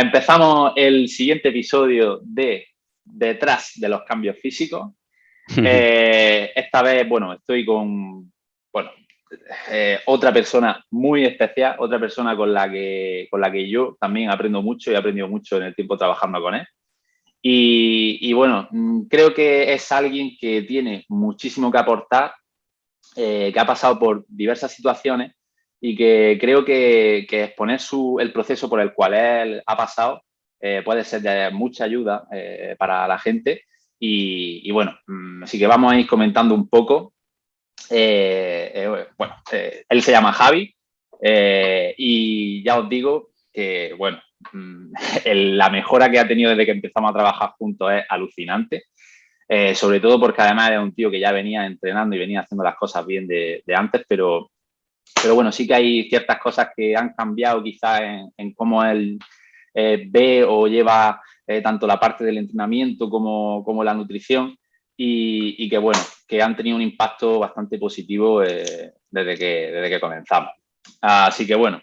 Empezamos el siguiente episodio de Detrás de los cambios físicos. Esta vez, bueno, estoy con otra persona muy especial, otra persona con la que yo también aprendo mucho y he aprendido mucho en el tiempo trabajando con él. Y bueno, creo que es alguien que tiene muchísimo que aportar, que ha pasado por diversas situaciones y que creo que exponer el proceso por el cual él ha pasado puede ser de mucha ayuda para la gente. Y bueno, así que vamos a ir comentando un poco. Él se llama Javi y ya os digo que, bueno, la mejora que ha tenido desde que empezamos a trabajar juntos es alucinante. Sobre todo porque además era un tío que ya venía entrenando y venía haciendo las cosas bien de antes, pero bueno, sí que hay ciertas cosas que han cambiado quizás en cómo él ve o lleva tanto la parte del entrenamiento como la nutrición y que, bueno, que han tenido un impacto bastante positivo desde que comenzamos. Así que, bueno,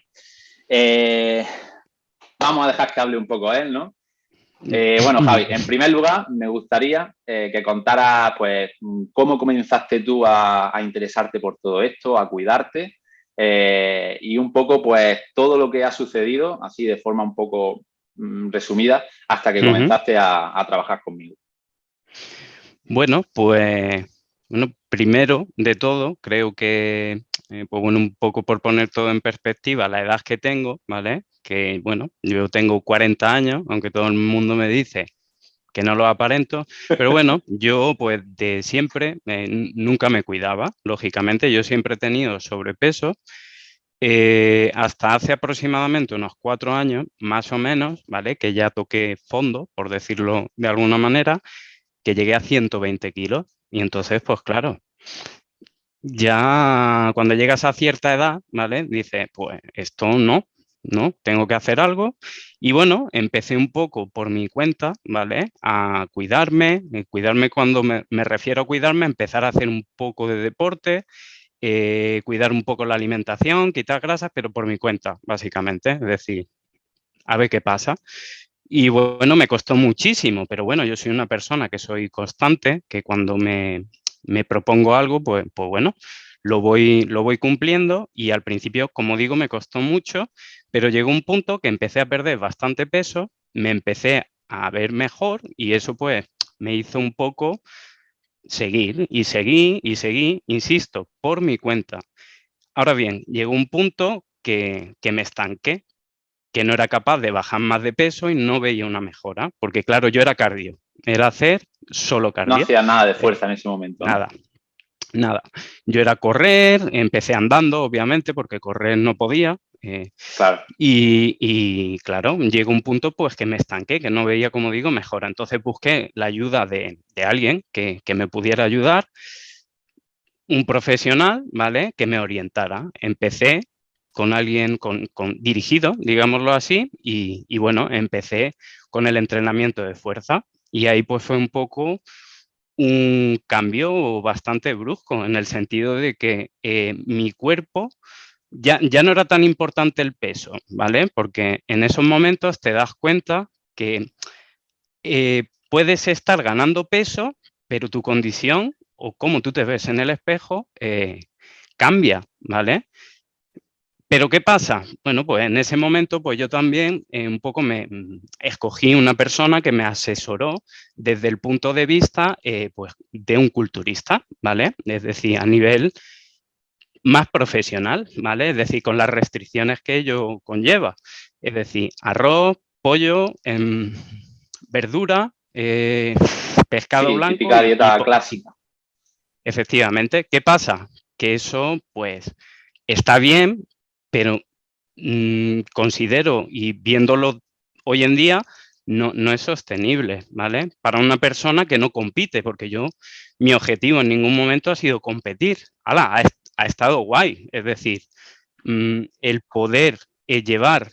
vamos a dejar que hable un poco él, ¿no? Bueno, Javi, en primer lugar, me gustaría que contaras, pues, cómo comenzaste tú a interesarte por todo esto, a cuidarte y un poco, pues, todo lo que ha sucedido, así de forma un poco resumida, hasta que comenzaste a trabajar conmigo. Bueno, pues, primero de todo, creo que, pues bueno, un poco por poner todo en perspectiva, la edad que tengo, ¿vale? Que, bueno, yo tengo 40 años, aunque todo el mundo me dice que no lo aparento, pero bueno, yo pues de siempre nunca me cuidaba, lógicamente, yo siempre he tenido sobrepeso, hasta hace aproximadamente unos 4 años, más o menos, ¿vale? Que ya toqué fondo, por decirlo de alguna manera, que llegué a 120 kilos y entonces, pues claro, ya cuando llegas a cierta edad, ¿vale? Dices, pues esto no, tengo que hacer algo. Y bueno, empecé un poco por mi cuenta, ¿vale? A cuidarme, cuando me refiero a cuidarme, empezar a hacer un poco de deporte, cuidar un poco la alimentación, quitar grasas, pero por mi cuenta, básicamente, es decir, a ver qué pasa. Y bueno, me costó muchísimo, pero bueno, yo soy una persona que soy constante, que cuando me propongo algo, pues bueno, lo voy cumpliendo y al principio, como digo, me costó mucho, pero llegó un punto que empecé a perder bastante peso, me empecé a ver mejor y eso pues me hizo un poco seguir y seguí, insisto, por mi cuenta. Ahora bien, llegó un punto que me estanqué, que no era capaz de bajar más de peso y no veía una mejora, porque claro, yo era cardio, era hacer solo No cardio. hacías nada de fuerza en ese momento, ¿no? Nada. Yo era correr, empecé andando, obviamente, porque correr no podía. Claro. Y claro, llegó un punto pues que me estanqué, que no veía, como digo, mejora. Entonces busqué la ayuda de alguien que me pudiera ayudar, un profesional, ¿vale? Que me orientara. Empecé con alguien dirigido, digámoslo así, y bueno, empecé con el entrenamiento de fuerza. Y ahí pues fue un poco un cambio bastante brusco, en el sentido de que mi cuerpo ya no era tan importante el peso, ¿vale? Porque en esos momentos te das cuenta que puedes estar ganando peso, pero tu condición o cómo tú te ves en el espejo cambia, ¿vale? Pero ¿qué pasa? Bueno, pues en ese momento pues yo también un poco me escogí una persona que me asesoró desde el punto de vista pues de un culturista, ¿vale? Es decir, a nivel más profesional, ¿vale? Es decir, con las restricciones que ello conlleva. Es decir, arroz, pollo, verdura, pescado Sí, blanco típica dieta clásica. Efectivamente. ¿Qué pasa? Que eso, pues, está bien, pero considero, y viéndolo hoy en día, no es sostenible, ¿vale? Para una persona que no compite, porque mi objetivo en ningún momento ha sido competir. Ha estado guay. Es decir, el poder llevar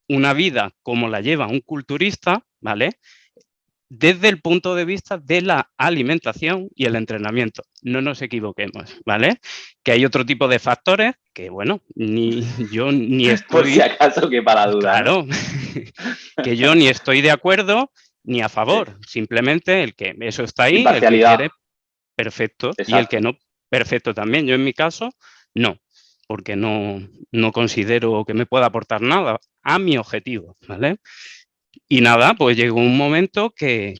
una vida como la lleva un culturista, ¿vale? desde el punto de vista de la alimentación y el entrenamiento. No nos equivoquemos, ¿vale? Que hay otro tipo de factores que, bueno, yo ni Por si estoy, acaso, que para duda, ¿no? claro, que yo ni estoy de acuerdo ni a Sí. favor. Simplemente el que eso está ahí, el que Imparcialidad. quiere, perfecto, y el que Exacto. no, perfecto también. Yo en mi caso, no, porque no considero que me pueda aportar nada a mi objetivo, ¿vale? Y nada, pues llegó un momento que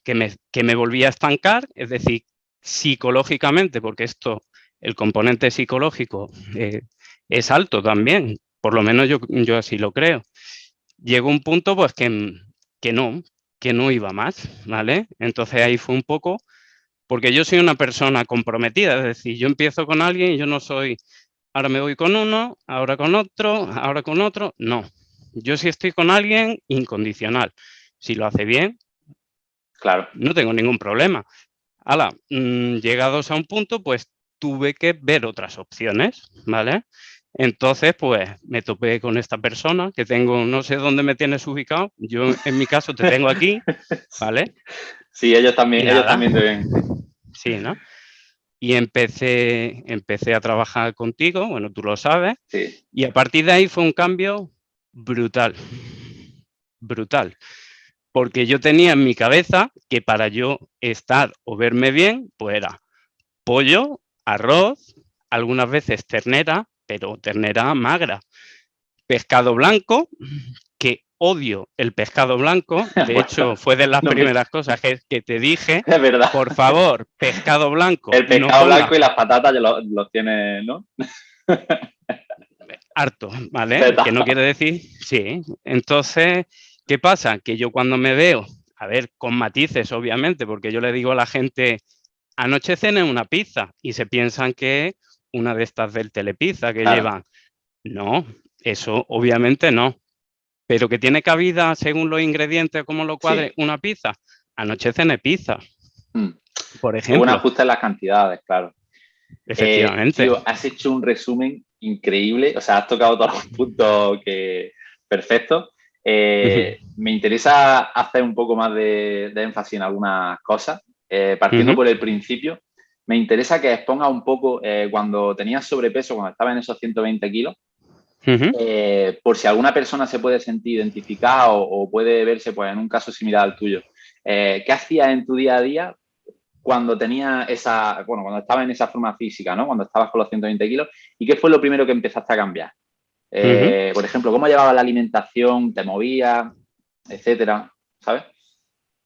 me volví a estancar, es decir, psicológicamente, porque esto, el componente psicológico es alto también, por lo menos yo así lo creo. Llegó un punto pues que no, que no iba más, ¿vale? Entonces ahí fue un poco, porque yo soy una persona comprometida, es decir, yo empiezo con alguien y yo no soy, ahora me voy con uno, ahora con otro, no. Yo sí estoy con alguien incondicional. Si lo hace bien, Claro. no tengo ningún problema. Hala, llegados a un punto, pues tuve que ver otras opciones, ¿vale? Entonces, pues me topé con esta persona que tengo, no sé dónde me tienes ubicado, yo en mi caso te tengo aquí, ¿vale? Sí, Y ellos nada, también te ven, sí. sí, ¿no? Y empecé a trabajar contigo, bueno, tú lo sabes, Sí, y a partir de ahí fue un cambio brutal, brutal. Porque yo tenía en mi cabeza que para yo estar o verme bien, pues era pollo, arroz, algunas veces ternera, pero ternera magra, pescado blanco, que odio el pescado blanco, de hecho bueno, fue de las no me... primeras cosas que te dije, Es verdad. por favor, pescado blanco, El no pescado pongas blanco y las patatas ya los tienes, ¿no? harto, ¿vale? Que no Feta. quiere decir, sí. Entonces, ¿qué pasa? Que yo cuando me veo, a ver, con matices, obviamente, porque yo le digo a la gente, anoche cené una pizza y se piensan que es una de estas del Telepizza que Claro. llevan. No, eso obviamente no. Pero que tiene cabida según los ingredientes, como lo cuadre, Sí. una pizza. Anoche cené pizza, Mm. por Es un ejemplo. ajuste en las cantidades, claro. Efectivamente. Tío, has hecho un resumen increíble. O sea, has tocado todos los puntos que... Perfecto. Me interesa hacer un poco más de énfasis en algunas cosas. Partiendo por el principio, me interesa que exponga un poco cuando tenías sobrepeso, cuando estaba en esos 120 kilos, por si alguna persona se puede sentir identificada o puede verse pues, en un caso similar al tuyo. ¿Qué hacías en tu día a día cuando tenía esa, bueno, cuando estaba en esa forma física, ¿no? Cuando estabas con los 120 kilos, ¿y qué fue lo primero que empezaste a cambiar? Por ejemplo, ¿cómo llevabas la alimentación? ¿Te movías? Etcétera, ¿sabes?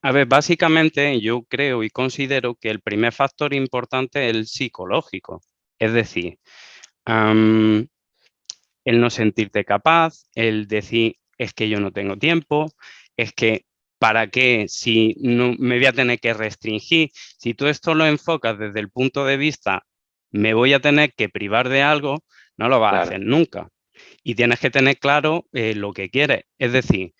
A ver, básicamente yo creo y considero que el primer factor importante es el psicológico. Es decir, el no sentirte capaz, el decir es que yo no tengo tiempo, es que para qué si no me voy a tener que restringir. Si tú esto lo enfocas desde el punto de vista me voy a tener que privar de algo, no lo vas a Claro, hacer nunca. Y tienes que tener claro lo que quieres. Es decir,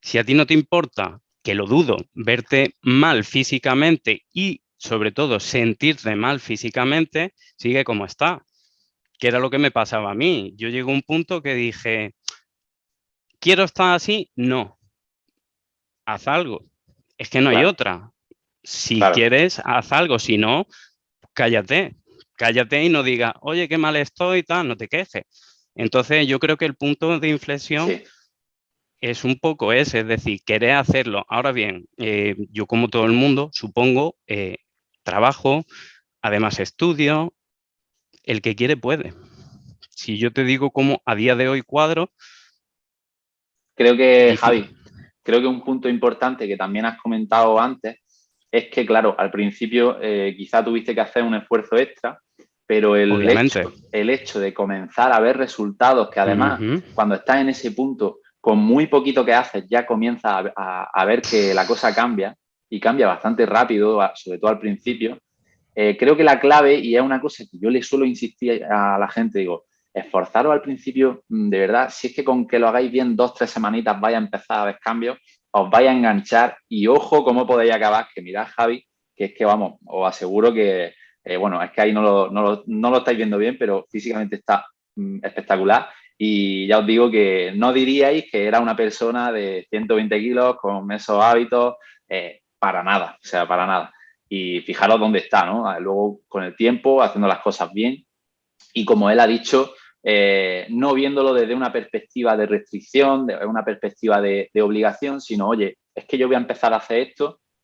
si a ti no te importa, que lo dudo, verte mal físicamente y sobre todo sentirte mal físicamente, sigue como está, que era lo que me pasaba a mí. Yo llegué a un punto que dije, ¿quiero estar así? No, haz algo. Es que no hay claro, otra. Si claro. quieres, haz algo. Si no, cállate. Cállate y no digas, oye, qué mal estoy, tal, no te quejes. Entonces, yo creo que el punto de inflexión Sí. es un poco ese, es decir, querer hacerlo. Ahora bien, yo como todo el mundo, supongo, trabajo, además estudio, el que quiere puede. Si yo te digo cómo a día de hoy cuadro, Creo que, difícil, Javi, creo que un punto importante que también has comentado antes es que, claro, al principio quizá tuviste que hacer un esfuerzo extra, pero obviamente. el hecho de comenzar a ver resultados que además, Ujú. cuando estás en ese punto, con muy poquito que haces, ya comienzas a ver que la cosa cambia y cambia bastante rápido, sobre todo al principio. Creo que la clave, y es una cosa que yo le suelo insistir a la gente, digo, esforzaros al principio, de verdad, si es que con que lo hagáis bien 2, 3 semanitas vaya a empezar a ver cambios, os vais a enganchar y ojo cómo podéis acabar, que mirad, Javi, que es que vamos, os aseguro que, bueno, es que ahí no lo estáis viendo bien, pero físicamente está espectacular y ya os digo que no diríais que era una persona de 120 kilos con esos hábitos, para nada, o sea, para nada. Y fijaros dónde está, ¿no? Luego, con el tiempo, haciendo las cosas bien. Y como él ha dicho, no viéndolo desde una perspectiva de restricción, de una perspectiva de obligación, sino, oye, es que yo voy a empezar a hacer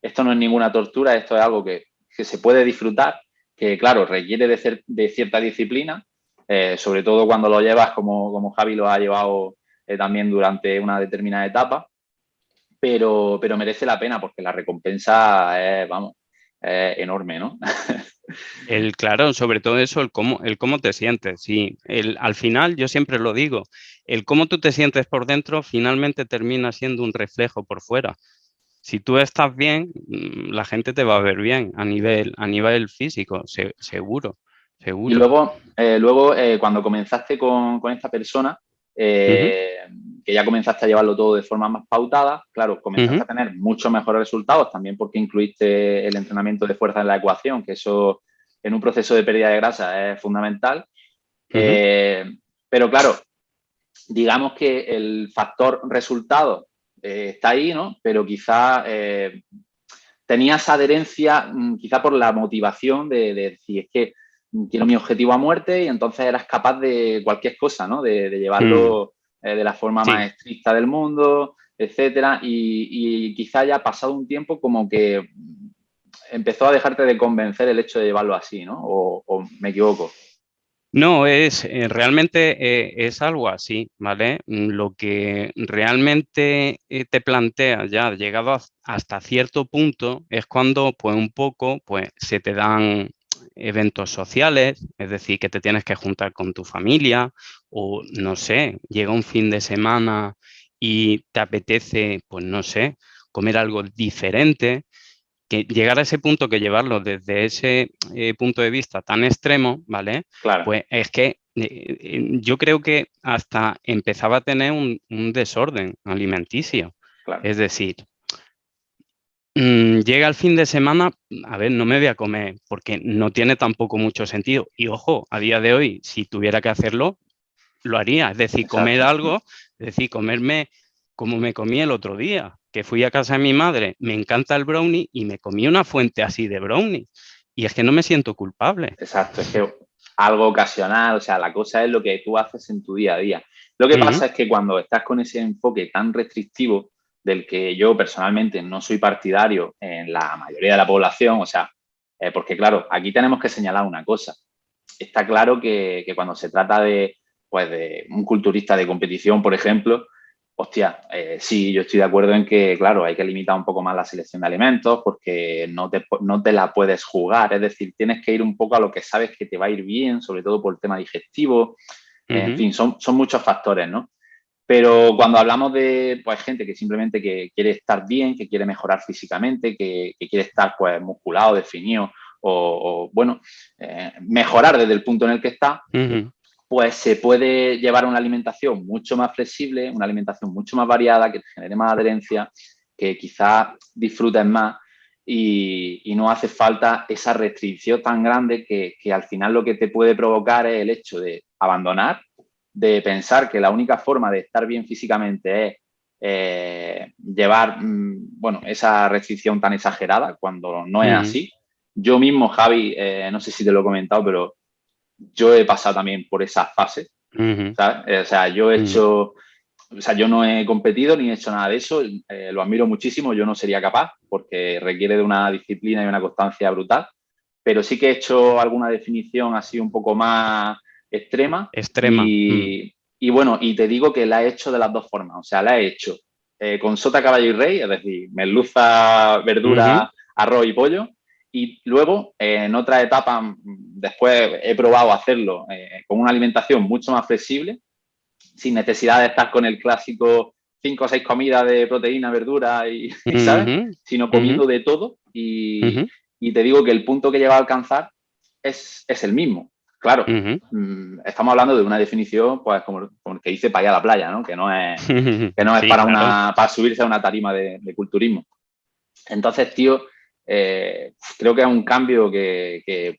esto no es ninguna tortura, esto es algo que se puede disfrutar, que claro, requiere de cierta disciplina, sobre todo cuando lo llevas como Javi lo ha llevado también durante una determinada etapa, pero merece la pena porque la recompensa es, vamos, es enorme, ¿no? Claro, sobre todo eso, el cómo te sientes. Sí, al final, yo siempre lo digo, el cómo tú te sientes por dentro finalmente termina siendo un reflejo por fuera. Si tú estás bien, la gente te va a ver bien a nivel físico, seguro, Y seguro. luego cuando comenzaste con esta persona, Ujú, que ya comenzaste a llevarlo todo de forma más pautada, claro, comenzaste ujú, a tener muchos mejores resultados, también porque incluiste el entrenamiento de fuerza en la ecuación, que eso en un proceso de pérdida de grasa es fundamental. ujú. Eh, pero claro, digamos que el factor resultado está ahí, ¿no? Pero quizá tenías adherencia, quizá por la motivación de decir, es que quiero mi objetivo a muerte y entonces eras capaz de cualquier cosa, ¿no? De Mm, llevarlo de la forma sí. más estricta del mundo, etcétera. Y quizá ya pasado un tiempo como que empezó a dejarte de convencer el hecho de llevarlo así, ¿no? O me equivoco. No, realmente es algo así, ¿vale? Lo que realmente te plantea ya llegado hasta cierto punto es cuando pues un poco pues se te dan eventos sociales, es decir, que te tienes que juntar con tu familia o no sé, llega un fin de semana y te apetece, pues no sé, comer algo diferente que llegar a ese punto, que llevarlo desde ese punto de vista tan extremo, ¿vale? Claro, Pues es que yo creo que hasta empezaba a tener un desorden alimenticio. claro. Es decir, llega el fin de semana, a ver, no me voy a comer porque no tiene tampoco mucho sentido. Y ojo, a día de hoy, si tuviera que hacerlo, lo haría. Es decir, comer Exacto. algo, es decir, comerme como me comí el otro día, que fui a casa de mi madre, me encanta el brownie y me comí una fuente así de brownie. Y es que no me siento culpable. Exacto, es que algo ocasional, o sea, la cosa es lo que tú haces en tu día a día. Lo que Ujú, pasa es que cuando estás con ese enfoque tan restrictivo, del que yo personalmente no soy partidario en la mayoría de la población, o sea, porque claro, aquí tenemos que señalar una cosa. Está claro que cuando se trata pues de un culturista de competición, por ejemplo, hostia, sí, yo estoy de acuerdo en que, claro, hay que limitar un poco más la selección de alimentos porque no te la puedes jugar. Es decir, tienes que ir un poco a lo que sabes que te va a ir bien, sobre todo por el tema digestivo. En ujú, fin, son muchos factores, ¿no? Pero cuando hablamos de pues, gente que simplemente que quiere estar bien, que quiere mejorar físicamente, que quiere estar pues, musculado, definido bueno, mejorar desde el punto en el que está, ujú, pues se puede llevar una alimentación mucho más flexible, una alimentación mucho más variada, que te genere más adherencia, que quizás disfrutes más y no hace falta esa restricción tan grande que al final lo que te puede provocar es el hecho de abandonar, de pensar que la única forma de estar bien físicamente es llevar bueno, esa restricción tan exagerada cuando no es ujú, así. Yo mismo, Javi, no sé si te lo he comentado, pero yo he pasado también por esa fase, ujú, ¿sabes? O sea, yo he ujú, hecho, o sea, yo no he competido ni he hecho nada de eso, lo admiro muchísimo, yo no sería capaz porque requiere de una disciplina y una constancia brutal, pero sí que he hecho alguna definición así un poco más extrema extrema. y bueno, y te digo que la he hecho de las dos formas, o sea, la he hecho con sota, caballo y rey, es decir, merluza, Ujú, verdura, arroz y pollo, y luego, en otra etapa, después he probado hacerlo con una alimentación mucho más flexible, sin necesidad de estar con el clásico 5 o 6 comidas de proteína, verdura y ¿sabes? ujú, Sino ujú, comiendo de todo ujú, y te digo que el punto que lleva a alcanzar es el mismo. Claro, ujú, estamos hablando de una definición, pues como el que dice para allá a la playa, ¿no? ujú. Que no es Sí, claro. para subirse a una tarima de culturismo. Entonces, tío, creo que es un cambio que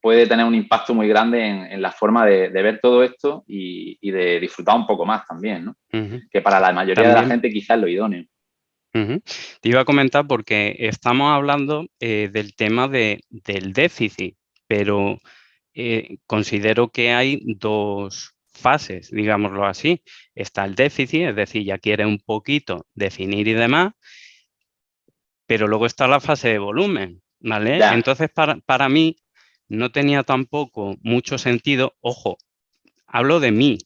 puede tener un impacto muy grande en la forma de ver todo esto y de disfrutar un poco más también, ¿no? Ujú. Que para la mayoría de la También gente quizás es lo idóneo. Ujú. Te iba a comentar porque estamos hablando del tema del déficit, pero considero que hay dos fases, digámoslo así. Está el déficit, es decir, ya quiere un poquito definir y demás, pero luego está la fase de volumen, ¿vale? Ya. Entonces, para mí no tenía tampoco mucho sentido, ojo, hablo de mi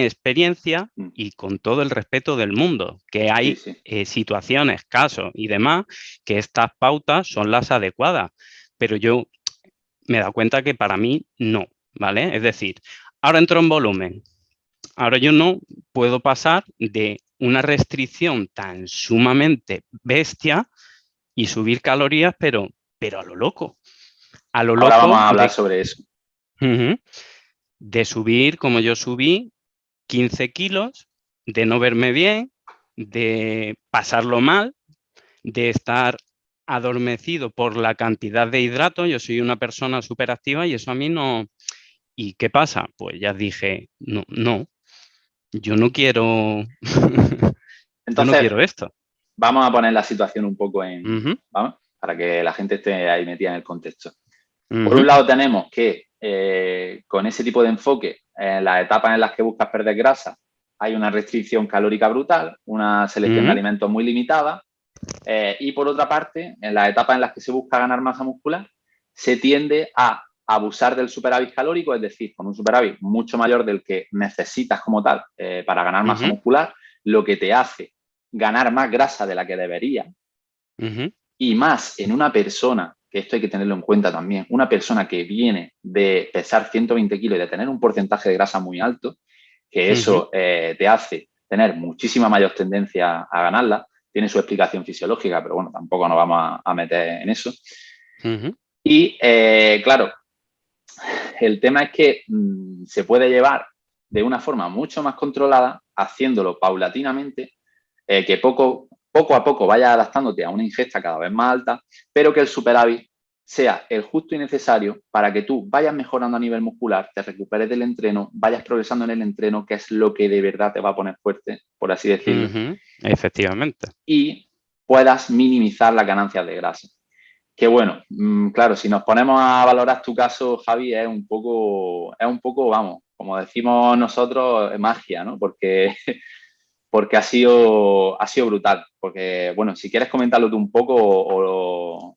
experiencia Mm. y con todo el respeto del mundo, que Sí, hay sí. situaciones, casos y demás, que estas pautas son las adecuadas, pero yo me he dado cuenta que para mí no, ¿vale? Es decir, ahora entro en volumen, ahora yo no puedo pasar de una restricción tan sumamente bestia y subir calorías, pero a lo Ahora vamos loco a hablar sobre eso. ujú, de subir como yo subí 15 kilos, de no verme bien, de pasarlo mal, de estar adormecido por la cantidad de hidratos. Yo soy una persona súper activa y eso a mí no. ¿Y qué pasa? Pues ya dije, no, no, yo no quiero, yo no Entonces, quiero esto. vamos a poner la situación un poco Ujú, ¿vamos? Para que la gente esté ahí metida en el contexto. Por ujú, un lado tenemos que con ese tipo de enfoque, en las etapas en las que buscas perder grasa, hay una restricción calórica brutal, una selección de ujú, alimentos muy limitada, y por otra parte, en las etapas en las que se busca ganar masa muscular, se tiende a abusar del superávit calórico, es decir, con un superávit mucho mayor del que necesitas como tal para ganar masa ujú, muscular, lo que te hace ganar más grasa de la que debería, ujú, y más en una persona, que esto hay que tenerlo en cuenta también, una persona que viene de pesar 120 kilos y de tener un porcentaje de grasa muy alto, que ujú, eso te hace tener muchísima mayor tendencia a ganarla, tiene su explicación fisiológica, pero bueno, tampoco nos vamos a meter en eso. ujú. Y claro, el tema es que se puede llevar de una forma mucho más controlada, haciéndolo paulatinamente, que poco a poco vaya adaptándote a una ingesta cada vez más alta, pero que el superávit sea el justo y necesario para que tú vayas mejorando a nivel muscular, te recuperes del entreno, vayas progresando en el entreno, que es lo que de verdad te va a poner fuerte, por así decirlo, Ujú, efectivamente. y puedas minimizar las ganancias de grasa. Que bueno, claro, si nos ponemos a valorar tu caso, Javi, es un poco, vamos, como decimos nosotros, magia, ¿no? Porque ha sido brutal. Porque, bueno, si quieres comentarlo tú un poco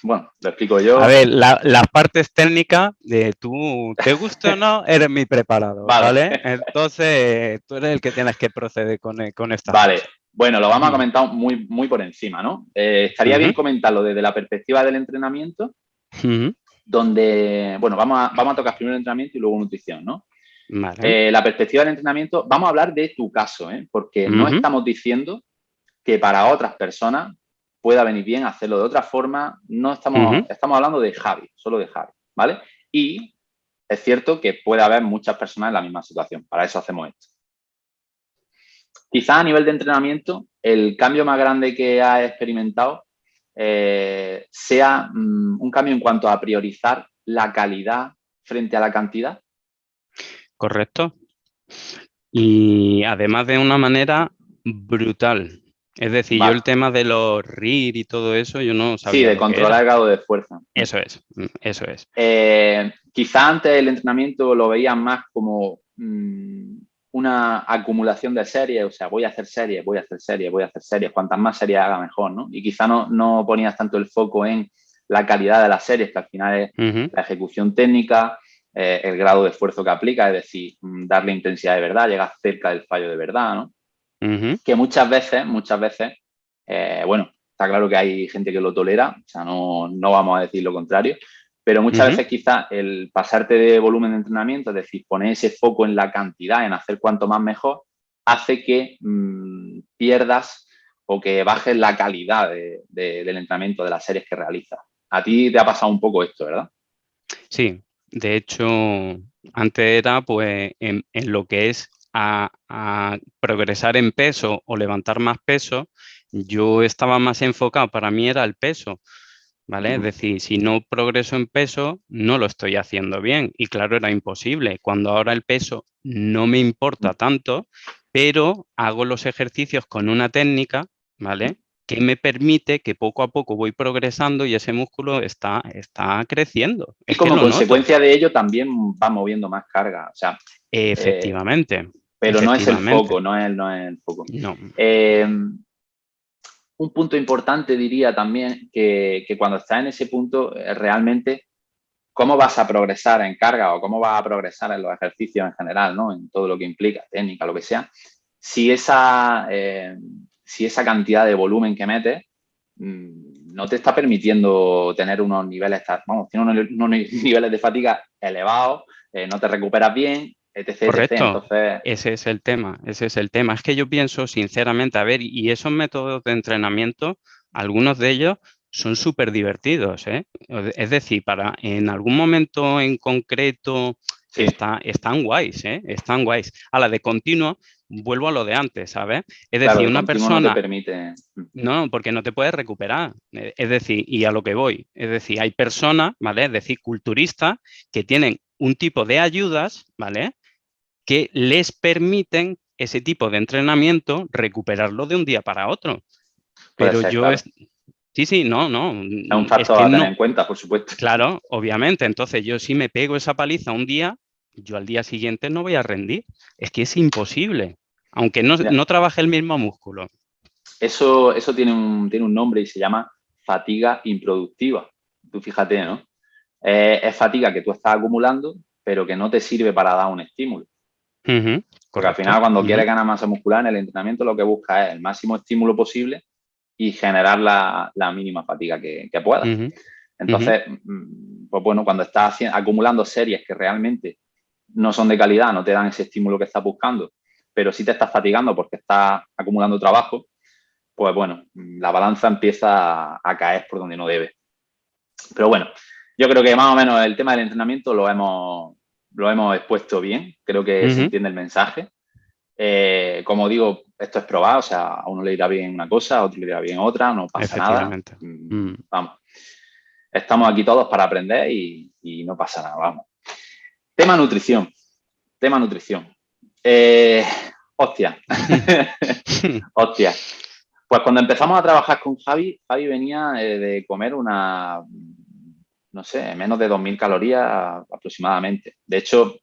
bueno, lo explico A yo. ver, las partes técnicas de tú, te guste o no, eres mi preparador, Vale, ¿vale? Entonces, tú eres el que tienes que proceder con esta vale. fase. Bueno, lo vamos a Ujú, comentar muy, muy por encima, ¿no? Estaría bien ujú, comentarlo desde la perspectiva del entrenamiento, ujú. donde, bueno, vamos a tocar primero entrenamiento y luego nutrición, ¿no? Vale. La perspectiva del entrenamiento, vamos a hablar de tu caso, ¿eh? Porque no Ujú, estamos diciendo que para otras personas pueda venir bien hacerlo de otra forma. No ujú. estamos hablando de Javi, solo de Javi, ¿vale? Y es cierto que puede haber muchas personas en la misma situación. Para eso hacemos esto. Quizás a nivel de entrenamiento, el cambio más grande que has experimentado sea un cambio en cuanto a priorizar la calidad frente a la cantidad. Correcto. Y además de una manera brutal. Es decir, yo el Vale. tema de los RIR y todo eso, yo no Sí, sabía de lo que controlar era. el grado de fuerza. Eso es, eso es. Quizá antes el entrenamiento lo veían más como una acumulación de series, o sea, voy a hacer series, voy a hacer series, voy a hacer series, cuantas más series haga mejor, ¿no? Y quizá no ponías tanto el foco en la calidad de las series, que al final es Ujú, la ejecución técnica, el grado de esfuerzo que aplica, es decir, darle intensidad de verdad, llegar cerca del fallo de verdad, ¿no? ujú, Que muchas veces, bueno, está claro que hay gente que lo tolera, o sea, no vamos a decir lo contrario, pero muchas ujú. veces quizás el pasarte de volumen de entrenamiento, es decir, poner ese foco en la cantidad, en hacer cuanto más mejor, hace que pierdas o que bajes la calidad del entrenamiento, de las series que realizas. A ti te ha pasado un poco esto, ¿verdad? Sí, de hecho, antes era pues en lo que es a progresar en peso o levantar más peso, yo estaba más enfocado, para mí era el peso, ¿vale? Es Uh-huh. decir, si no progreso en peso, no lo estoy haciendo bien. Y claro, era imposible. Cuando ahora el peso no me importa tanto, pero hago los ejercicios con una técnica, ¿vale? Que me permite que poco a poco voy progresando y ese músculo está creciendo. Y Es que como lo noto. consecuencia de ello también va moviendo más carga. O sea, Efectivamente, pero no es el efectivamente. foco, no es el foco. No. Un punto importante diría también que cuando estás en ese punto, realmente, ¿cómo vas a progresar en carga o cómo vas a progresar en los ejercicios en general, ¿no? En todo lo que implica, técnica, lo que sea, si esa cantidad de volumen que metes no te está permitiendo tener unos niveles, tiene unos niveles de fatiga elevados, no te recuperas bien, etc, etc. Correcto, Entonces, ese es el tema, ese es el tema. Es que yo pienso sinceramente, a ver, y esos métodos de entrenamiento, algunos de ellos son súper divertidos, ¿eh? Es decir, en algún momento en concreto sí, están guays, ¿eh? Están guays. A la de continuo, vuelvo a lo de antes, ¿sabes? Es claro, decir, de una continuo no te persona, permite. no, porque no te puedes recuperar. Es decir, y a lo que voy, es decir, hay personas, ¿vale? Es decir, culturistas que tienen un tipo de ayudas, ¿vale? Que les permiten ese tipo de entrenamiento recuperarlo de un día para otro. Puede Pero ser, claro. sí, sí, no, Es un es factor que a tener no, en cuenta, por supuesto. claro, obviamente. Entonces yo si me pego esa paliza un día, yo al día siguiente no voy a rendir. Es que es imposible, aunque Mira, no trabaje el mismo músculo. eso tiene un nombre y se llama fatiga improductiva. Tú fíjate, ¿no? Es fatiga que tú estás acumulando, pero que no te sirve para dar un estímulo. Ujú, Porque al correcto. final, cuando Ujú, quieres ganar masa muscular en el entrenamiento, lo que buscas es el máximo estímulo posible y generar la mínima fatiga que puedas. ujú, ujú, Entonces, pues bueno, cuando estás acumulando series que realmente no son de calidad, no te dan ese estímulo que estás buscando, pero sí te estás fatigando porque estás acumulando trabajo, pues bueno, la balanza empieza a caer por donde no debe. Pero bueno, yo creo que más o menos el tema del entrenamiento lo hemos expuesto bien, creo que se ujú. entiende el mensaje. Como digo, esto es probar, o sea, a uno le irá bien una cosa, a otro le irá bien otra, no pasa nada. Efectivamente. Mm. Vamos, estamos aquí todos para aprender y no pasa nada, vamos. Tema nutrición, tema nutrición. Hostia, hostia. Pues cuando empezamos a trabajar con Javi, Javi venía de comer no sé, menos de 2.000 calorías aproximadamente. De hecho,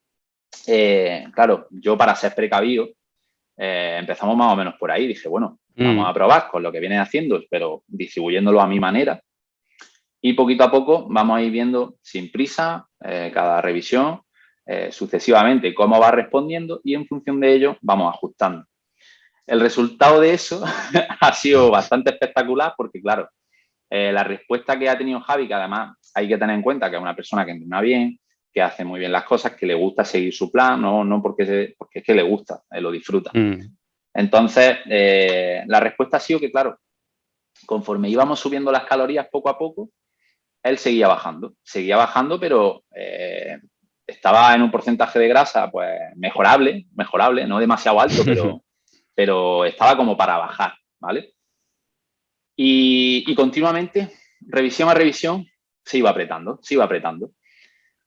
claro, yo para ser precavido, empezamos más o menos por ahí. Dije, bueno, vamos Mm, a probar con lo que viene haciendo, pero distribuyéndolo a mi manera. Y poquito a poco vamos a ir viendo sin prisa cada revisión, sucesivamente cómo va respondiendo y en función de ello vamos ajustando. El resultado de eso ha sido bastante espectacular porque, claro, la respuesta que ha tenido Javi, que además hay que tener en cuenta que es una persona que entrena bien, que hace muy bien las cosas, que le gusta seguir su plan, no porque es que le gusta, lo disfruta. mm. Entonces, la respuesta ha sido que, claro, conforme íbamos subiendo las calorías poco a poco, él seguía bajando, pero estaba en un porcentaje de grasa, pues mejorable, no demasiado alto, pero estaba como para bajar, ¿vale? Y continuamente, revisión a revisión, se iba apretando,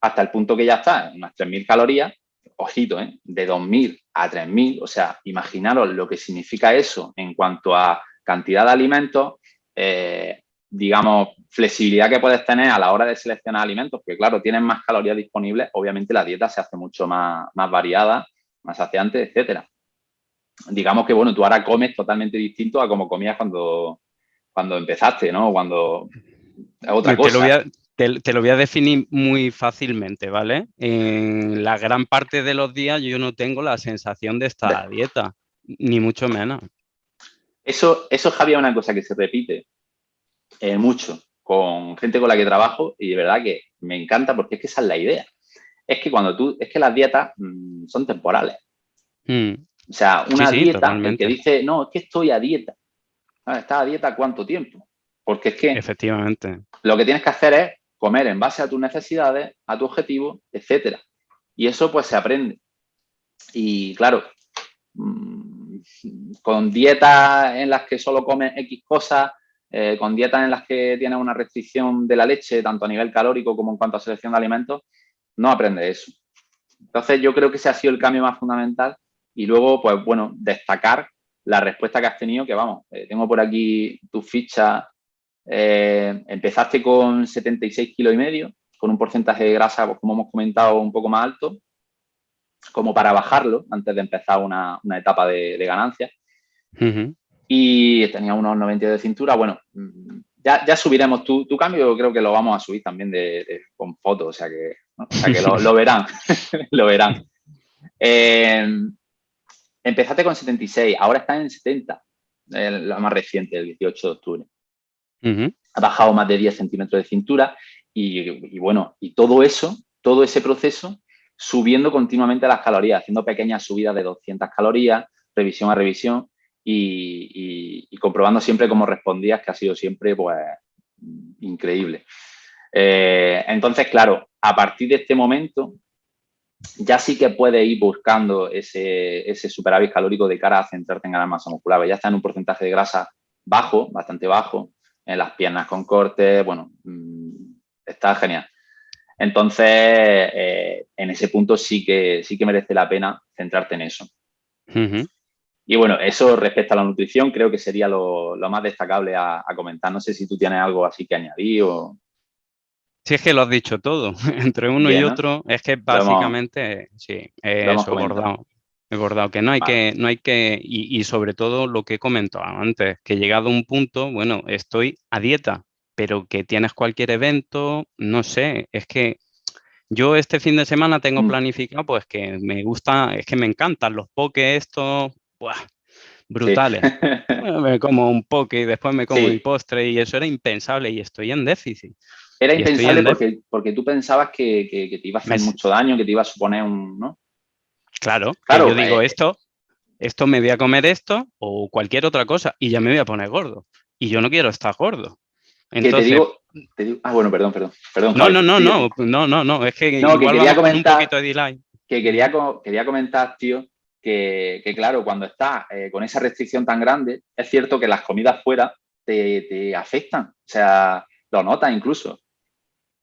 hasta el punto que ya está, en unas 3.000 calorías, ojito, de 2.000 a 3.000, o sea, imaginaros lo que significa eso en cuanto a cantidad de alimentos, digamos, flexibilidad que puedes tener a la hora de seleccionar alimentos, porque claro, tienes más calorías disponibles, obviamente la dieta se hace mucho más variada, más saciante, etcétera. Digamos que, bueno, tú ahora comes totalmente distinto a como comías cuando empezaste, ¿no? Cuando es otra Te lo voy cosa. a, te lo voy a definir muy fácilmente, ¿vale? En la gran parte de los días yo no tengo la sensación de estar a dieta, ni mucho menos. Eso, Javi, es una cosa que se repite mucho con gente con la que trabajo y de verdad que me encanta porque es que esa es la idea. Es que las dietas son temporales. Mm. O sea, Sí, una sí, dieta, el que totalmente. dice, no, es que estoy a dieta. ¿Estás a dieta cuánto tiempo? Porque es que Efectivamente. lo que tienes que hacer es comer en base a tus necesidades, a tu objetivo, etcétera. Y eso pues se aprende. Y claro, con dietas en las que solo comes X cosas, con dietas en las que tienes una restricción de la leche, tanto a nivel calórico como en cuanto a selección de alimentos, no aprendes eso. Entonces yo creo que ese ha sido el cambio más fundamental y luego, pues bueno, destacar la respuesta que has tenido, que vamos, tengo por aquí tu ficha. Empezaste con 76,5 kilos, con un porcentaje de grasa, pues, como hemos comentado, un poco más alto, como para bajarlo antes de empezar una etapa de ganancia. Y tenía unos 90 de cintura. Bueno, ya subiremos tu cambio, creo que lo vamos a subir también con fotos, o sea que, ¿no? O sea que lo verán, lo verán. Empezaste con 76, ahora estás en 70, la más reciente, el 18 de octubre. Ha bajado más de 10 centímetros de cintura y bueno, y todo ese proceso, subiendo continuamente las calorías, haciendo pequeñas subidas de 200 calorías, revisión a revisión y comprobando siempre cómo respondías, que ha sido siempre, pues, increíble. Entonces, claro, a partir de este momento, ya sí que puedes ir buscando ese superávit calórico de cara a centrarte en ganar masa muscular. Ya está en un porcentaje de grasa bajo, bastante bajo, en las piernas con cortes, bueno, está genial. Entonces, en ese punto sí que merece la pena centrarte en eso. Y bueno, eso respecto a la nutrición creo que sería lo más destacable a comentar. No sé si tú tienes algo así que añadir o... Si es que lo has dicho todo, entre uno Bien, y ¿no? otro, es que básicamente, sí, Lo hemos eso, comentado. he bordado, que no hay Vale. que, y sobre todo lo que he comentado antes, que llegado a un punto, bueno, estoy a dieta, pero que tienes cualquier evento, no sé, es que yo este fin de semana tengo planificado, pues que me gusta, es que me encantan los pokés estos, ¡buah!, Sí. brutales. Me como un poke y después me como mi Sí. postre y eso era impensable y estoy en déficit. Era Y estoy impensable en déficit. porque tú pensabas que te iba a hacer mucho daño, que te iba a suponer ¿no? Claro, que yo Claro, digo esto me voy a comer esto o cualquier otra cosa y ya me voy a poner gordo. Y yo no quiero estar gordo. que Entonces, bueno, perdón, no, Javi, no, no, sigue. no, es que No, que igual quería vamos con un comentar, poquito de delay. quería comentar, tío, que claro, cuando estás con esa restricción tan grande, es cierto que las comidas fuera te afectan, o sea, lo notas incluso,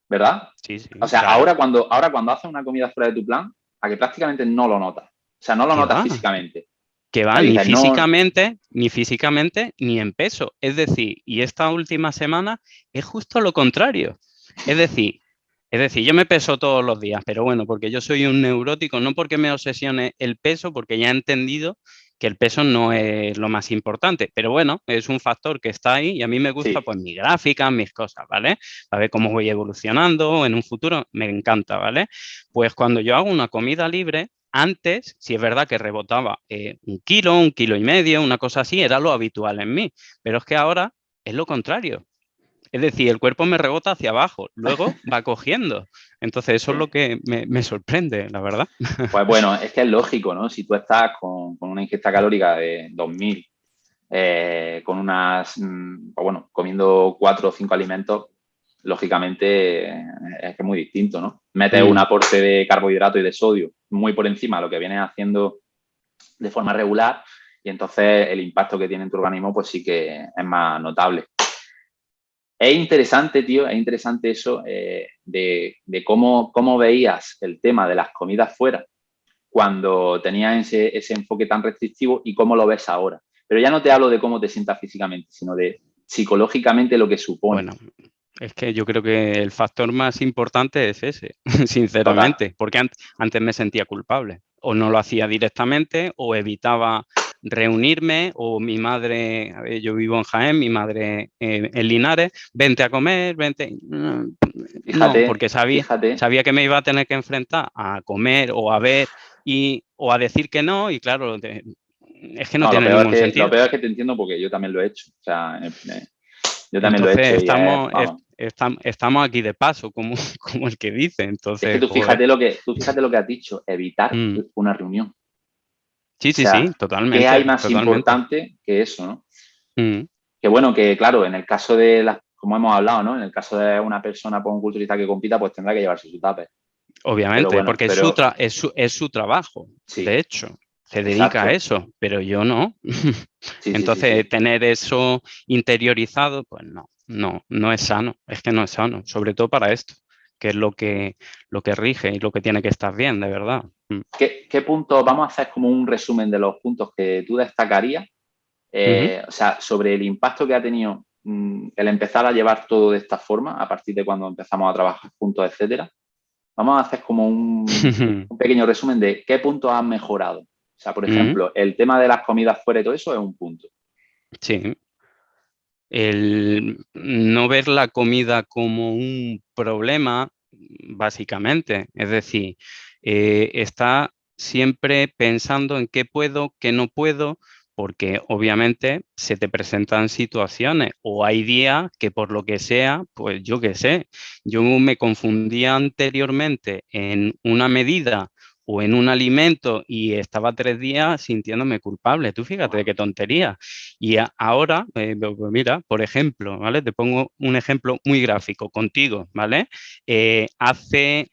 ¿verdad? Sí, O sí, sea, claro. ahora cuando haces una comida fuera de tu plan, a que prácticamente no lo notas, o sea, no lo Que notas va, físicamente. que O va, sea, dices, no, ni físicamente, ni en peso. Es decir, y esta última semana es justo lo contrario. Es decir, yo me peso todos los días, pero bueno, porque yo soy un neurótico, no porque me obsesione el peso, porque ya he entendido que el peso no es lo más importante, pero bueno, es un factor que está ahí y a mí me gusta sí, pues mi gráfica, mis cosas, ¿vale? A ver cómo voy evolucionando en un futuro, me encanta, ¿vale? Pues cuando yo hago una comida libre, antes, si es verdad que rebotaba 1 kilo y medio, una cosa así, era lo habitual en mí, pero es que ahora es lo contrario. Es decir, el cuerpo me rebota hacia abajo, luego va cogiendo. Entonces, eso es lo sí. que me sorprende, la verdad. Pues bueno, es que es lógico, ¿no? Si tú estás con una ingesta calórica de 2000, con pues bueno, comiendo 4 o 5 alimentos, lógicamente es que es muy distinto, ¿no? Metes un Mm. aporte de carbohidrato y de sodio muy por encima de lo que vienes haciendo de forma regular y entonces el impacto que tiene en tu organismo pues sí que es más notable. Es interesante, tío, es interesante eso de cómo veías el tema de las comidas fuera cuando tenías ese enfoque tan restrictivo y cómo lo ves ahora. Pero ya no te hablo de cómo te sientas físicamente, sino de psicológicamente lo que supone. Bueno, es que yo creo que el factor más importante es ese, Total. sinceramente, porque antes me sentía culpable. O no lo hacía directamente, o evitaba reunirme, o mi madre, a ver, yo vivo en Jaén, mi madre en Linares, vente a comer, vente. No, Fíjate, porque fíjate. sabía que me iba a tener que enfrentar a comer o a ver o a decir que no, y claro, es que no No, tiene ningún lo sentido. peor es que te entiendo porque yo también lo he hecho. O sea, yo también lo he Entonces hecho y es, vamos. estamos aquí de paso, como, como el que dice. Es que Entonces, joder. tú fíjate lo que has dicho, evitar Mm. una reunión. O Sí, sí, sea, sí, ¿qué hay totalmente, más totalmente. importante que eso, no? Mm. Que bueno, que claro, en el caso de como hemos hablado, ¿no? En el caso de una persona, pues, un culturista que compita, pues tendrá que llevarse su tupper. Pero Obviamente, bueno, porque es su trabajo, de sí, hecho, se dedica a exacto. eso, pero yo no. Sí, sí, sí, Entonces, sí. tener eso interiorizado, pues no es sano, es que no es sano, sobre todo para esto, que es lo que rige y lo que tiene que estar bien, de verdad. ¿Qué puntos? Vamos a hacer como un resumen de los puntos que tú destacarías, o sea, sobre el impacto que ha tenido el empezar a llevar todo de esta forma, a partir de cuando empezamos a trabajar juntos, etcétera. Vamos a hacer como un pequeño resumen de qué puntos han mejorado. O sea, por ejemplo, el tema de las comidas fuera y todo eso es un punto. Sí. El no ver la comida como un problema, básicamente. Es decir, está siempre pensando en qué puedo, qué no puedo, porque obviamente se te presentan situaciones o hay días que por lo que sea, pues yo qué sé, yo me confundía anteriormente en una medida o en un alimento y estaba 3 días sintiéndome culpable. Tú fíjate qué tontería. Y ahora, pues mira, por ejemplo, ¿vale? Te pongo un ejemplo muy gráfico contigo, ¿vale? Hace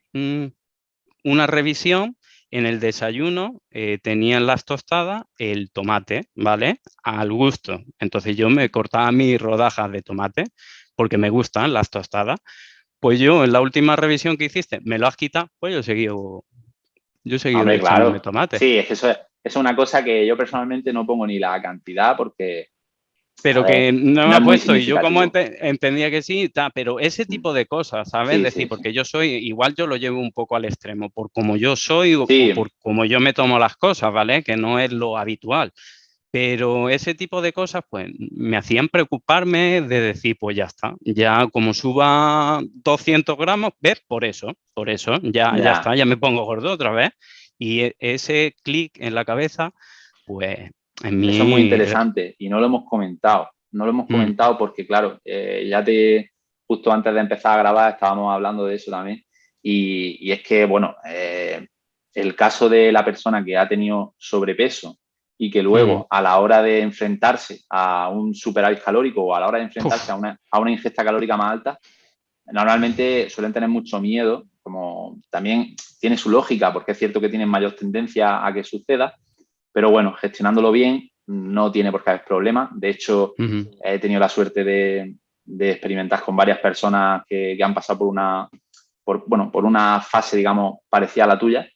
una revisión en el desayuno, tenían las tostadas el tomate, ¿vale? Al gusto. Entonces yo me cortaba mis rodajas de tomate porque me gustan las tostadas. Pues yo en la última revisión que hiciste, me lo has quitado, pues yo he seguido Hombre, echándome claro. tomate. Sí, es que eso es una cosa que yo personalmente no pongo ni la cantidad porque, a Pero ver, que no me no ha es muy puesto y yo como significativo. entendía que sí, pero ese tipo de cosas, ¿sabes? Es Sí, decir, sí, sí. porque yo soy, igual yo lo llevo un poco al extremo, por como yo soy o Sí, por como yo me tomo las cosas, ¿vale? Que no es lo habitual. Pero ese tipo de cosas, pues, me hacían preocuparme de decir, pues ya está, ya como suba 200 gramos, ¿ves? Por eso, ya ya. está, ya me pongo gordo otra vez. Y ese clic en la cabeza, pues, en Eso es muy mí... interesante y no lo hemos comentado. No lo hemos Mm, comentado porque, claro, justo antes de empezar a grabar estábamos hablando de eso también. Y es que, bueno, el caso de la persona que ha tenido sobrepeso y que mm. luego a la hora de enfrentarse a un superávit calórico o a la hora de enfrentarse Uf. a una ingesta calórica más alta, normalmente suelen tener mucho miedo, como también tiene su lógica, porque es cierto que tienen mayor tendencia a que suceda, pero bueno, gestionándolo bien no tiene por qué haber problema. De hecho, Ujú, he tenido la suerte de experimentar con varias personas que han pasado por una fase, digamos, parecida a la tuya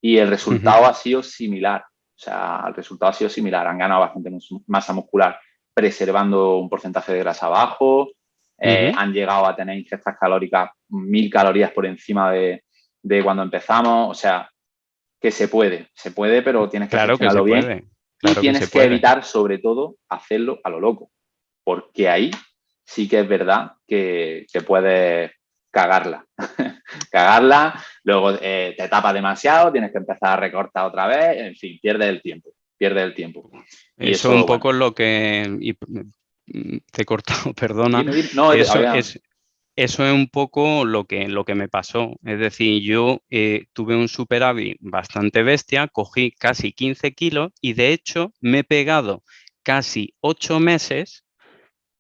y el ujú, resultado ha sido similar. O sea, el resultado ha sido similar. Han ganado bastante masa muscular preservando un porcentaje de grasa bajo, ujú. han llegado a tener ingestas calóricas 1000 calorías por encima de cuando empezamos. O sea, que se puede, pero tienes que Claro que se gestionarlo bien puede, y claro que se tienes que puede. evitar, sobre todo, hacerlo a lo loco, porque ahí sí que es verdad que puedes cagarla. Cagarla, luego te tapas demasiado, tienes que empezar a recortar otra vez, en fin, pierdes el tiempo, pierdes el tiempo. Y Eso es eso, un bueno, poco lo que... te he cortado, perdona. dime, no, Eso había, es, eso es un poco lo que me pasó. Es decir, yo tuve un superávit bastante bestia, cogí casi 15 kilos y de hecho me he pegado casi 8 meses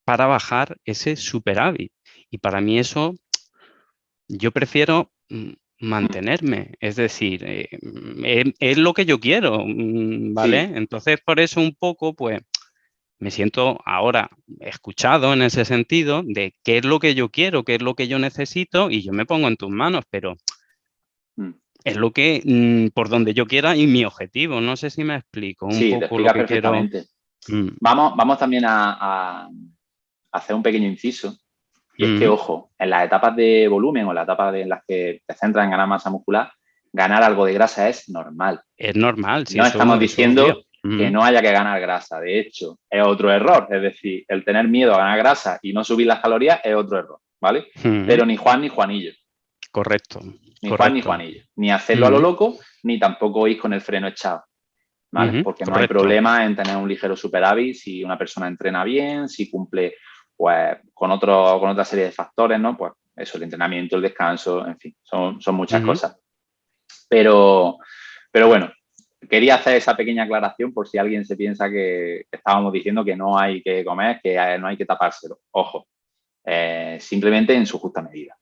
para bajar ese superávit. Y para mí eso, yo prefiero mantenerme, es decir, es lo que yo quiero, ¿vale? sí, Entonces, por eso un poco, pues, me siento ahora escuchado en ese sentido de qué es lo que yo quiero, qué es lo que yo necesito y yo me pongo en tus manos, pero es lo que, por donde yo quiera y mi objetivo. No sé si me explico un sí, te poco lo explicas que quiero. perfectamente. Mm, Vamos también a hacer un pequeño inciso. Y es que, mm, ojo, en las etapas de volumen o en las etapas en las que te centras en ganar masa muscular, ganar algo de grasa es normal. es normal, si No estamos eso obvio. diciendo que no haya que ganar grasa. De hecho, es otro error. Es decir, el tener miedo a ganar grasa y no subir las calorías es otro error, ¿vale? Mm, Pero ni Juan ni Juanillo. correcto, Ni Juan ni correcto. Juanillo. Ni hacerlo a lo Mm, loco, ni tampoco ir con el freno echado. ¿Vale? Porque no hay correcto. problema en tener un ligero superávit si una persona entrena bien, si cumple pues con otra serie de factores, ¿no? Pues eso, el entrenamiento, el descanso, en fin, son muchas Ujú. cosas. Pero, pero bueno, quería hacer esa pequeña aclaración por si alguien se piensa que estábamos diciendo que no hay que comer, que no hay que tapárselo. Ojo, simplemente en su justa medida.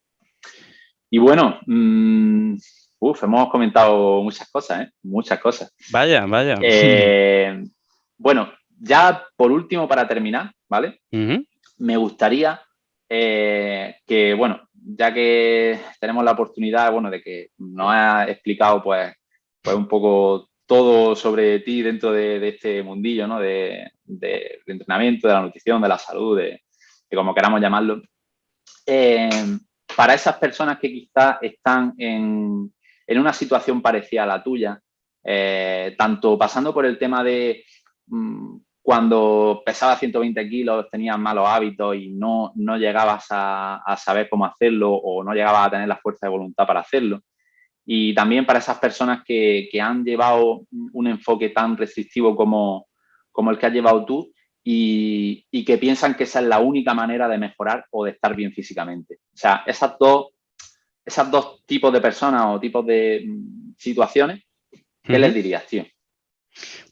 Y bueno, hemos comentado muchas cosas, ¿eh? Muchas cosas. Vaya, vaya. Eh, bueno, ya por último, para terminar, ¿vale? Ujú, Me gustaría que, bueno, ya que tenemos la oportunidad, bueno, de que nos has explicado, pues un poco todo sobre ti dentro de este mundillo, ¿no? De entrenamiento, de la nutrición, de la salud, de como queramos llamarlo. Para esas personas que quizás están en una situación parecida a la tuya, tanto pasando por el tema de cuando pesabas 120 kilos, tenías malos hábitos y no llegabas a saber cómo hacerlo o no llegabas a tener la fuerza de voluntad para hacerlo. Y también para esas personas que han llevado un enfoque tan restrictivo como el que has llevado tú y que piensan que esa es la única manera de mejorar o de estar bien físicamente. O sea, esas dos tipos de personas o tipos de situaciones, ¿qué les dirías, tío?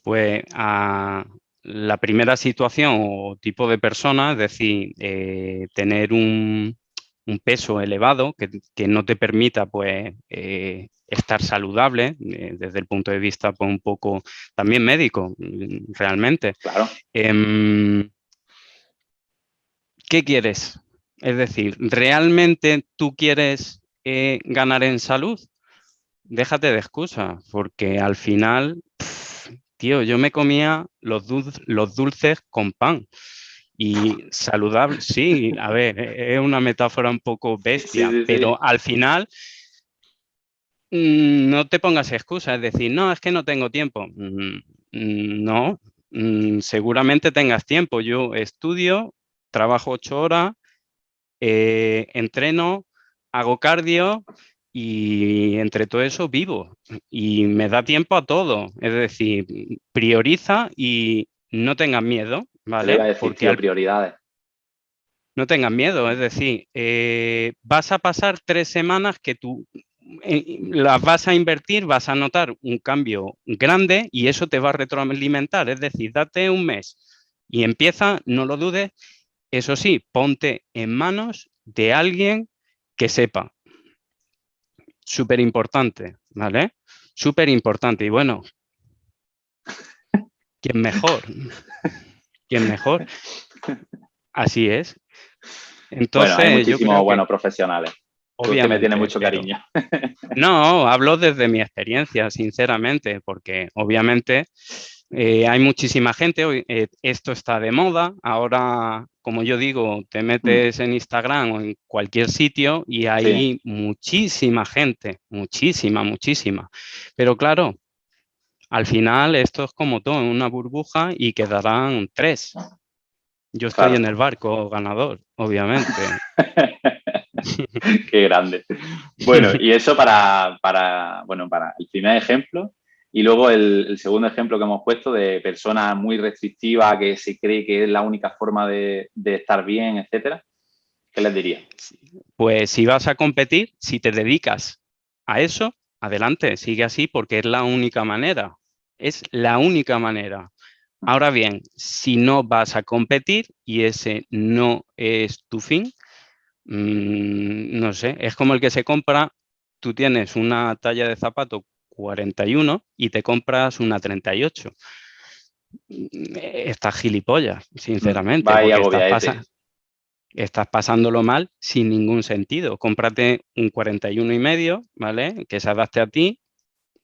Pues a la primera situación o tipo de persona, es decir, tener un peso elevado que no te permita pues estar saludable desde el punto de vista pues, un poco también médico, realmente. Claro. ¿Qué quieres? Es decir, ¿realmente tú quieres ganar en salud? Déjate de excusas, porque al final, tío, yo me comía los dulces con pan. Y saludable, sí, a ver, es una metáfora un poco bestia, Sí. pero al final no te pongas excusas, es decir, no, es que no tengo tiempo. No, seguramente tengas tiempo. Yo estudio, trabajo 8 horas, entreno, hago cardio y entre todo eso vivo y me da tiempo a todo. Es decir, prioriza y no tengas miedo, Te lo iba ¿vale? a decir, Porque tío, prioridades. no tengas miedo, es decir, vas a pasar 3 semanas que tú las vas a invertir, vas a notar un cambio grande y eso te va a retroalimentar. Es decir, date un mes y empieza, no lo dudes. Eso sí, ponte en manos de alguien que sepa. Súper importante, ¿vale? Súper importante. Y bueno, ¿quién mejor? ¿Quién mejor? Así es. Bueno, hay Entonces, yo muchísimos creo que, buenos profesionales. Que usted me tiene obviamente, mucho pero cariño. no, hablo desde mi experiencia, sinceramente, porque obviamente hay muchísima gente, hoy, esto está de moda, ahora, como yo digo, te metes en Instagram o en cualquier sitio y Sí. hay muchísima gente, muchísima. Pero claro, al final esto es como todo, en una burbuja y quedarán 3. Yo estoy Claro. en el barco ganador, obviamente. Qué grande. Bueno, y eso para el primer ejemplo. Y luego el segundo ejemplo que hemos puesto de persona muy restrictiva que se cree que es la única forma de estar bien, etcétera. ¿Qué les diría? Pues si vas a competir, si te dedicas a eso, adelante, sigue así porque es la única manera. Es la única manera. Ahora bien, si no vas a competir y ese no es tu fin, no sé, es como el que se compra, tú tienes una talla de zapato 41 y te compras una 38. Estás gilipollas, sinceramente, Va ahí porque agobiadete. estás pasándolo mal sin ningún sentido. Cómprate un 41,5, ¿vale? Que se adapte a ti.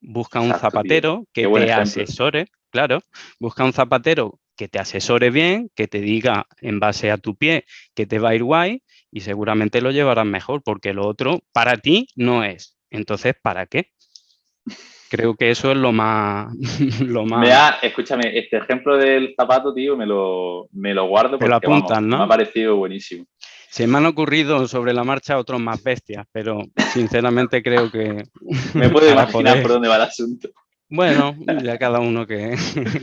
Busca un Exacto, tío. zapatero Qué que buen te ejemplo. asesore, claro. Busca un zapatero que te asesore bien, que te diga en base a tu pie que te va a ir guay y seguramente lo llevarás mejor porque lo otro para ti no es. Entonces, ¿para qué? Creo que eso es lo más, lo más. Escúchame, este ejemplo del zapato, tío, me lo guardo Te lo porque, vamos, apuntas, me ha ¿no? parecido buenísimo. Se me han ocurrido sobre la marcha otros más bestias, pero sinceramente creo que Me puedo para imaginar por poder, dónde va el asunto. bueno, ya cada uno que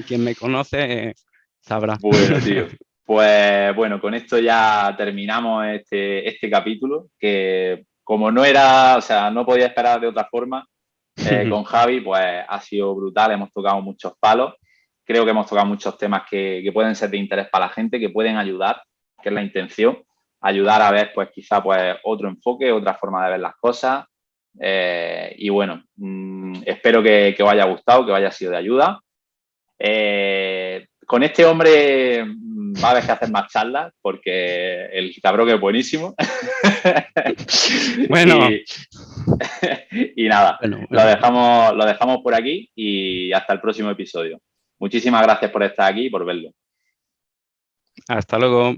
quien me conoce sabrá. Bueno, tío. Pues bueno, con esto ya terminamos este capítulo, que como no era, o sea, no podía esperar de otra forma, con Javi, pues ha sido brutal, hemos tocado muchos palos, creo que hemos tocado muchos temas que pueden ser de interés para la gente, que pueden ayudar, que es la intención, ayudar a ver, pues quizá, pues otro enfoque, otra forma de ver las cosas. Y bueno, espero que os haya gustado, que os haya sido de ayuda. Con este hombre va a haber que hacer más charlas porque el cabrón es buenísimo. Bueno. Y nada, Bueno. Lo dejamos por aquí y hasta el próximo episodio. Muchísimas gracias por estar aquí y por verlo. Hasta luego.